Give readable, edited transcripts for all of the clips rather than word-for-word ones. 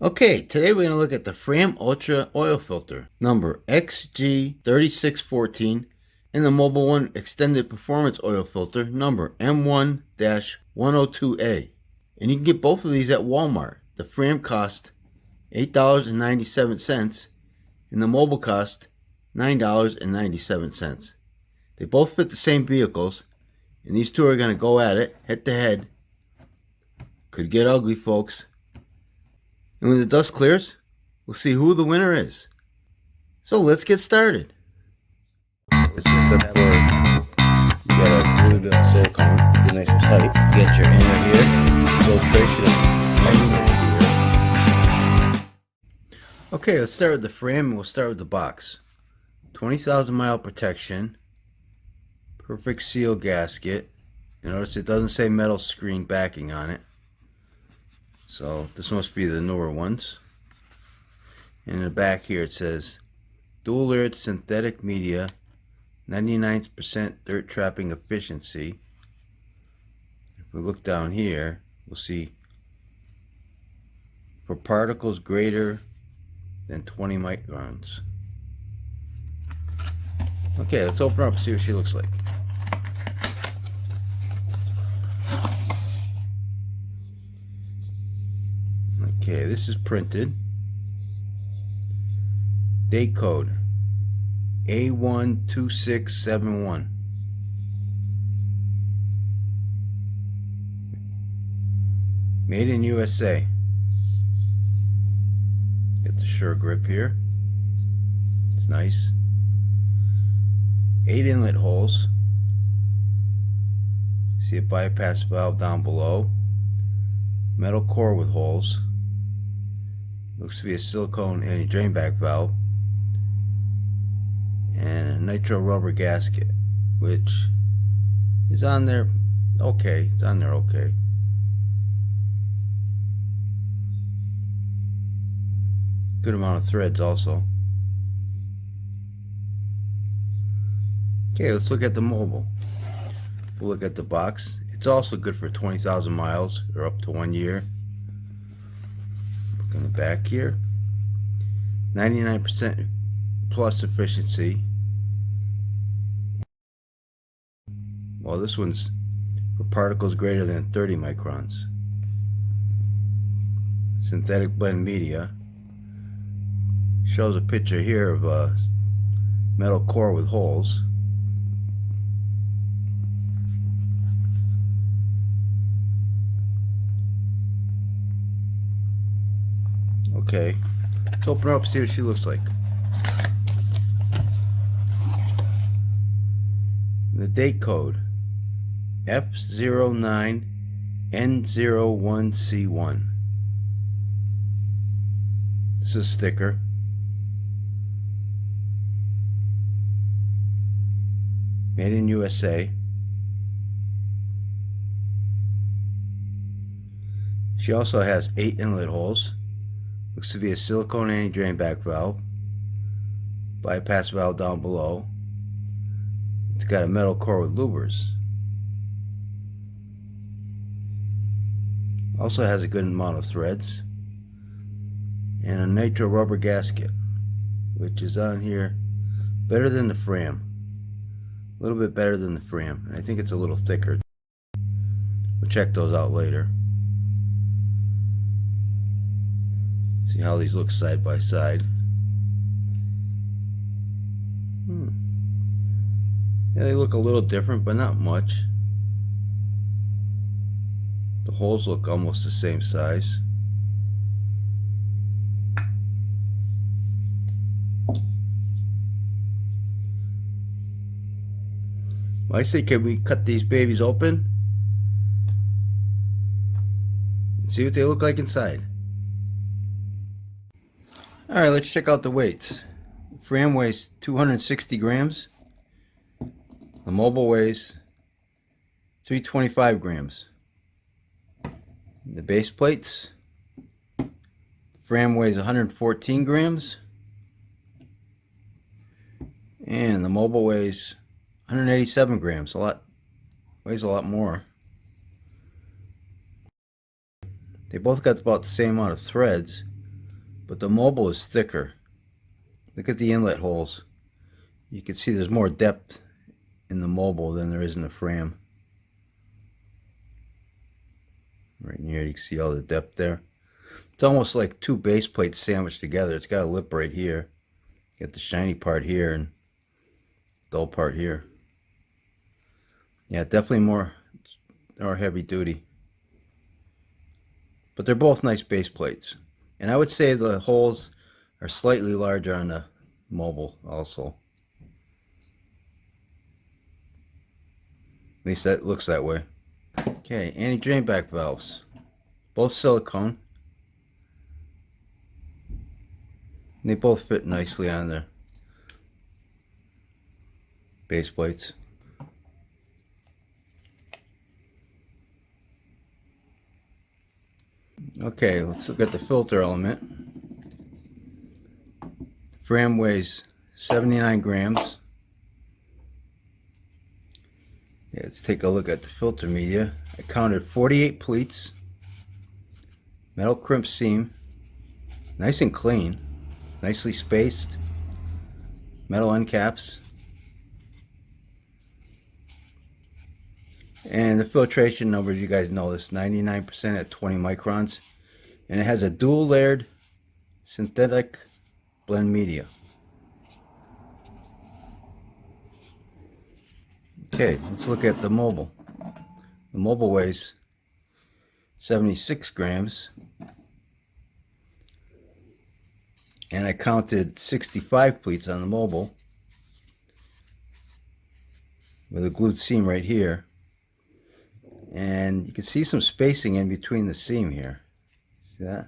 Okay, today we're going to look at the Fram Ultra oil filter, number XG3614, and the Mobil 1 extended performance oil filter, number M1-102A. And you can get both of these at Walmart. The Fram cost $8.97, and the Mobil cost $9.97. They both fit the same vehicles, and these two are going to go at it head to head. Could get ugly, folks. And when the dust clears, we'll see who the winner is. So let's get started. This is a for you gotta glue the silicone, get nice and tight, get your inner here, filtration right here. Okay, let's start with the frame and we'll start with the box. 20,000 mile protection, perfect seal gasket. You notice it doesn't say metal screen backing on it. So this must be the newer ones. And in the back here it says dual layered synthetic media, 99% dirt trapping efficiency. If we look down here, we'll see for particles greater than 20 microns. Okay, let's open her up and see what she looks like. Okay, this is printed. Date code M1-102A. Made in USA. Get the sure grip here. It's nice. 8 inlet holes. See a bypass valve down below. Metal core with holes. Looks to be a silicone anti-drain back valve. And a nitro rubber gasket, which is on there okay. It's on there okay. Good amount of threads also. Okay, let's look at the Mobil. We'll look at the box. It's also good for 20,000 miles or up to 1 year. Look in the back here. 99% plus efficiency. Well, this one's for particles greater than 30 microns. Synthetic blend media. Shows a picture here of a metal core with holes. Okay, let's open her up and see what she looks like. The date code F09N01C1. This is a sticker. Made in USA. She also has 8 inlet holes. Looks to be a silicone anti-drain back valve. Bypass valve down below. It's got a metal core with louvers. Also has a good amount of threads. And a nitro rubber gasket, which is on here better than the Fram. A little bit better than the Fram. I think it's a little thicker. We'll check those out later. See how these look side by side. Yeah, they look a little different, but not much. The holes look almost the same size. I say, can we cut these babies open and see what they look like inside? Alright, let's check out the weights. The Fram weighs 260 grams. The Mobil weighs 325 grams. The base plates. The Fram weighs 114 grams. And the Mobil weighs 187 grams. Weighs a lot more. They both got about the same amount of threads. but the Mobil is thicker. Look at the inlet holes. You can see there's more depth in the Mobil than there is in the Fram. Right in here you can see all the depth there. It's almost like two base plates sandwiched together. It's got a lip right here. Got the shiny part here and dull part here. Yeah, definitely more heavy duty. But they're both nice base plates. And I would say the holes are slightly larger on the Mobil also. At least that looks that way. Okay, anti-drain back valves. Both silicone. And they both fit nicely on their base plates. Okay, let's look at the filter element. Fram weighs 79 grams. Yeah, let's take a look at the filter media. I counted 48 pleats, metal crimp seam, nice and clean, nicely spaced, metal end caps, and the filtration numbers, you guys know this, 99% at 20 microns, and it has a dual layered synthetic blend media. Okay, let's look at the Mobil. The Mobil weighs 76 grams. And I counted 65 pleats on the Mobil with a glued seam right here. And you can see some spacing in between the seam here. See that?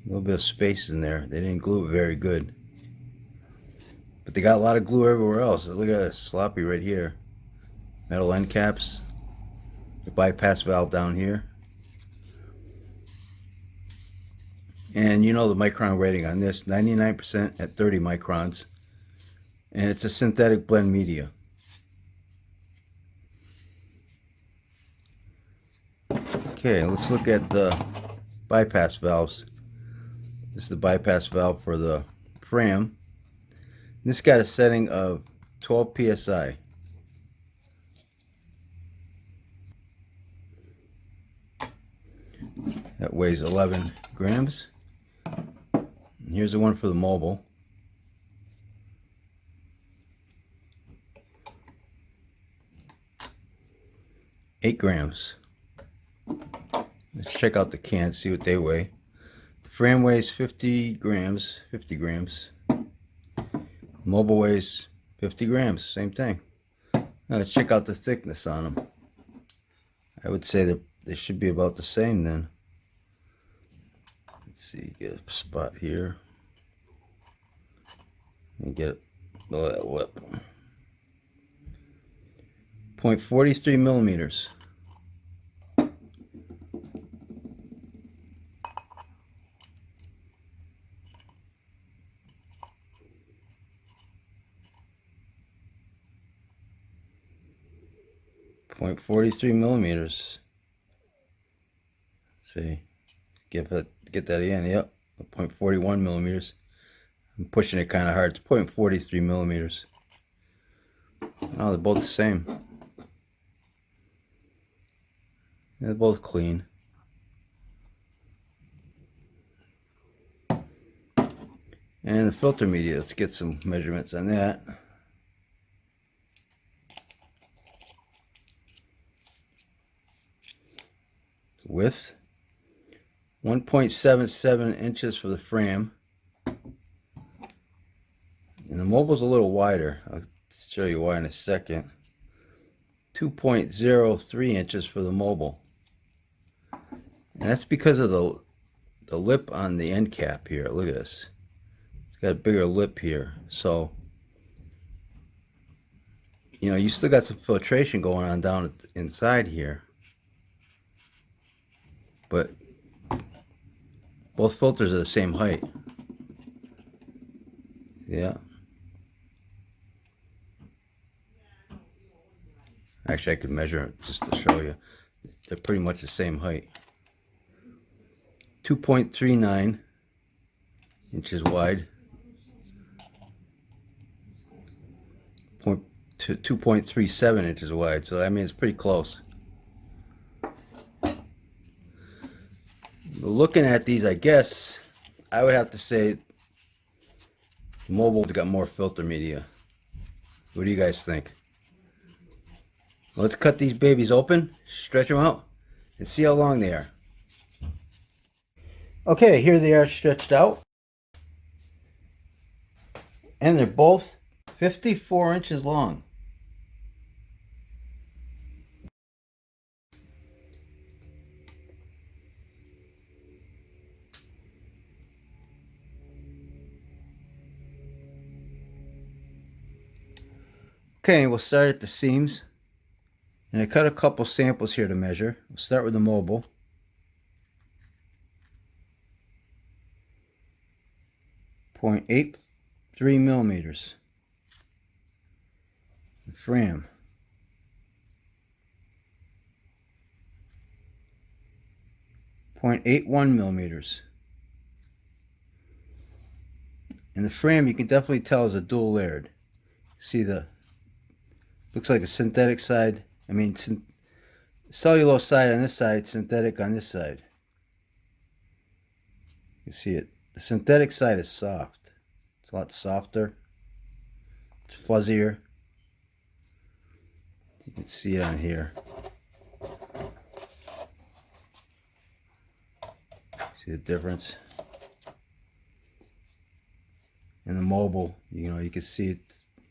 A little bit of space in there. They didn't glue it very good. But they got a lot of glue everywhere else. Look at that sloppy right here. Metal end caps. The bypass valve down here. And you know the micron rating on this, 99% at 30 microns. And it's a synthetic blend media. Okay, let's look at the bypass valves. This is the bypass valve for the Fram. This got a setting of 12 psi. That weighs 11 grams. And here's the one for the Mobil. 8 grams. Let's check out the can, see what they weigh. The Fram weighs 50 grams. Mobil weighs 50 grams, same thing. Now let's check out the thickness on them. I would say that they should be about the same then. Let's see, get a spot here. And get below that lip. 0.43 millimeters. .43 millimeters. Let's see, get that in. Yep, 0.41 millimeters. I'm pushing it kind of hard. It's 0.43 millimeters. Oh, they're both the same. They're both clean. And the filter media. Let's get some measurements on that. Width 1.77 inches for the Fram, and the Mobil's a little wider. I'll show you why in a second. 2.03 inches for the Mobil, and that's because of the lip on the end cap here. Look at this, it's got a bigger lip here, so you know you still got some filtration going on down inside here. But both filters are the same height. Yeah. Actually, I could measure it just to show you. They're pretty much the same height. 2.39 inches wide. 2.37 inches wide. So I mean, it's pretty close. Looking at these, I guess I would have to say Mobil's got more filter media. What do you guys think? Let's cut these babies open, stretch them out, and see how long they are. Okay, here they are stretched out. And they're both 54 inches long. Okay, we'll start at the seams. And I cut a couple samples here to measure. We'll start with the Mobil. .83 millimeters. The Fram. 0.81 millimeters. And the Fram, you can definitely tell, is a dual layered. See the, looks like a synthetic side. I mean, cellulose side on this side, synthetic on this side. You see it. The synthetic side is soft. It's a lot softer. It's fuzzier. You can see it on here. See the difference? And the Mobil, you know, you can see it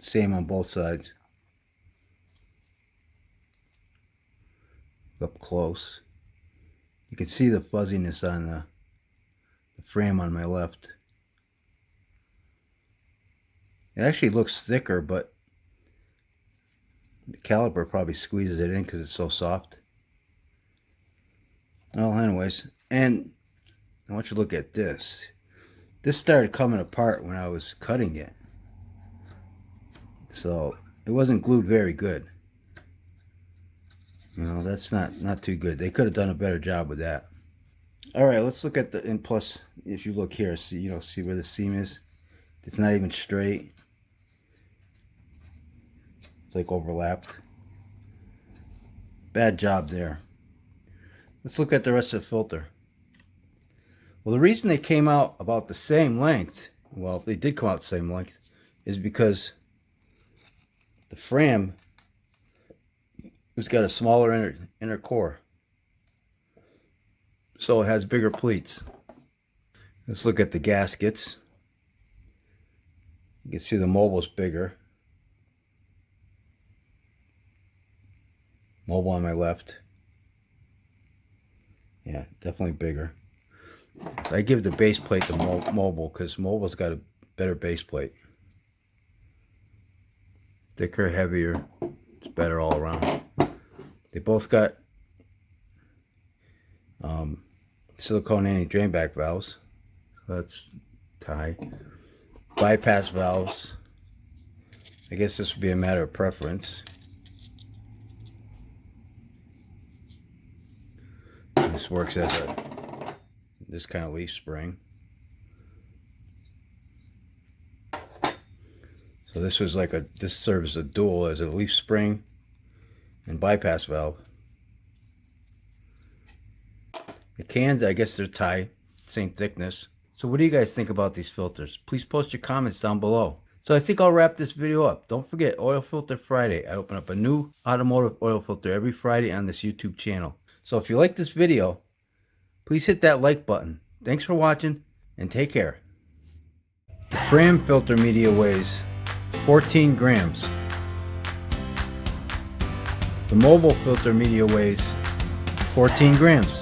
same on both sides. Up close, you can see the fuzziness on the Fram on my left. It actually looks thicker, but the caliper probably squeezes it in because it's so soft. Well, anyways, and I want you to look at this. This started coming apart when I was cutting it, so it wasn't glued very good. You know, that's not too good. They could have done a better job with that. All right, let's look at the, and plus, if you look here, see, you know, see where the seam is? It's not even straight. It's like overlapped. Bad job there. Let's look at the rest of the filter. Well, the reason they came out about the same length, well, they did come out the same length, is because the Fram, it's got a smaller inner core, so it has bigger pleats. Let's look at the gaskets. You can see the Mobil's bigger. Mobil on my left. Yeah, definitely bigger. I give the base plate to Mobil because Mobil's got a better base plate. Thicker, heavier, it's better all around. They both got silicone anti-drain back valves. So that's tie. Bypass valves. I guess this would be a matter of preference. This works as this kind of leaf spring. So this was like this serves a dual as a leaf spring and bypass valve. The cans, I guess they're tie, same thickness. So what do you guys think about these filters? Please post your comments down below. So I think I'll wrap this video up. Don't forget, Oil Filter Friday. I open up a new automotive oil filter every Friday on this YouTube channel. So if you like this video, please hit that like button. Thanks for watching and take care. The Fram filter media weighs 14 grams. The Mobil filter media weighs 14 grams.